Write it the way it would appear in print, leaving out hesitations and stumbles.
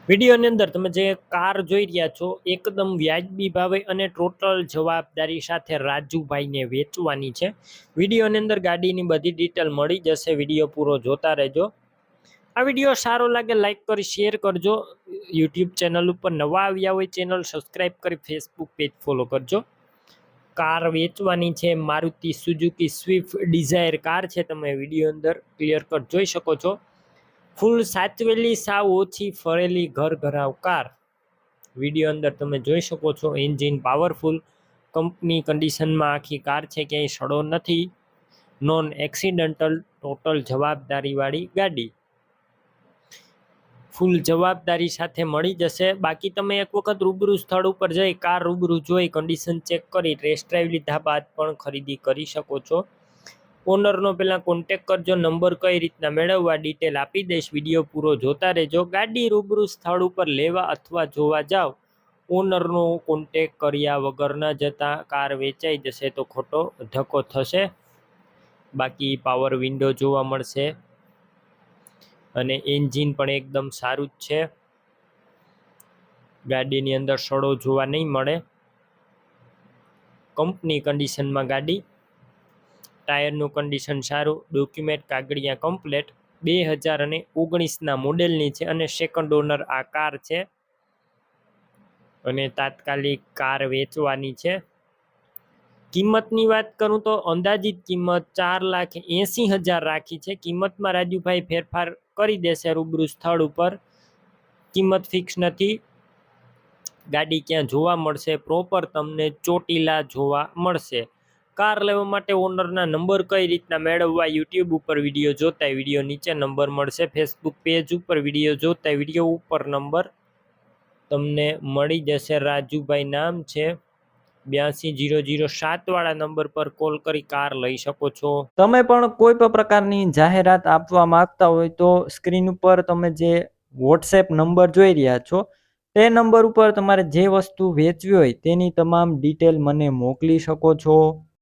વિડીયોની અંદર તમે જે કાર જોઈ રહ્યા છો એકદમ વ્યાજબી ભાવે અને ટોટલ જવાબદારી સાથે રાજુભાઈને વેચવાની છે. વિડીયોની અંદર ગાડીની બધી ડિટેલ મળી જશે. વિડીયો પૂરો જોતા રહેજો. આ વિડીયો સારો લાગે લાઈક કરી શેર કરજો. યુટ્યુબ ચેનલ ઉપર નવા આવ્યા હોય ચેનલ સબસ્ક્રાઈબ કરી ફેસબુક પેજ ફોલો કરજો. કાર વેચવાની છે Maruti Suzuki Swift Dzire car છે. તમે વિડીયો અંદર ક્લિયર કટ જોઈ શકો છો. ફૂલ સાચવેલી સાવ ઓછી ફરેલી ઘર ઘરાવ કાર વિડીયો અંદર તમે જોઈ શકો છો. એન્જિન પાવરફુલ, કંપની કન્ડિશનમાં આખી કાર છે, ક્યાંય સડો નથી, નોન એક્સિડન્ટલ, ટોટલ જવાબદારીવાળી ગાડી ફૂલ જવાબદારી સાથે મળી જશે. બાકી તમે એક વખત રૂબરૂ સ્થળ ઉપર જઈ કાર રૂબરૂ જોઈ કન્ડિશન ચેક કરી ટેસ્ટ ડ્રાઈવ લીધા બાદ પણ ખરીદી કરી શકો છો. ઓનરનો પહેલાં કોન્ટેક કરજો. નંબર કઈ રીતના મેળવવા ડિટેલ આપી દઈશ. વિડીયો પૂરો જોતા રહેજો. ગાડી રૂબરૂ સ્થળ ઉપર લેવા અથવા જોવા જાઓ, ઓનરનો કોન્ટેક કર્યા વગર ન જતા કાર વેચાઈ જશે તો ખોટો ધક્કો થશે. બાકી પાવર વિન્ડો જોવા મળશે અને એન્જિન પણ એકદમ સારું જ છે. ગાડીની અંદર સડો જોવા નહીં મળે. કંપની કન્ડિશનમાં ગાડી, ટાયરનું કન્ડિશન સારું, ડોક્યુમેન્ટ કાગળિયા કમ્પ્લેટ. 2019ના મોડેલની છે અને સેકન્ડ ઓનર આ કાર છે અને તાત્કાલિક કાર વેચવાની છે. કિંમતની વાત કરું તો અંદાજિત કિંમત 4,80,000 રાખી છે. કિંમતમાં રાજુભાઈ ફેરફાર કરી દેશે રૂબરૂ સ્થળ ઉપર. કિંમત ફિક્સ નથી. ગાડી ક્યાં જોવા મળશે? પ્રોપર તમને ચોટીલા જોવા મળશે. કાર લેવા માટે ઓનરના નંબર કઈ રીતના મેળવવા? યુટ્યુબ ઉપર વિડીયો જોતા વિડીયો નીચે નંબર મળશે. ફેસબુક પેજ ઉપર વિડીયો જોતા વિડીયો ઉપર નંબર તમને મળી જશે. રાજુભાઈ નામ છે. 820007 વાળા નંબર પર કોલ કરી કાર લઈ શકો છો. તમે પણ કોઈ પણ પ્રકારની જાહેરાત આપવા માંગતા હોય તો સ્ક્રીન ઉપર તમે જે વોટ્સએપ નંબર જોઈ રહ્યા છો તે નંબર ઉપર તમારે જે વસ્તુ વેચવી હોય તેની તમામ ડિટેલ મને મોકલી શકો છો.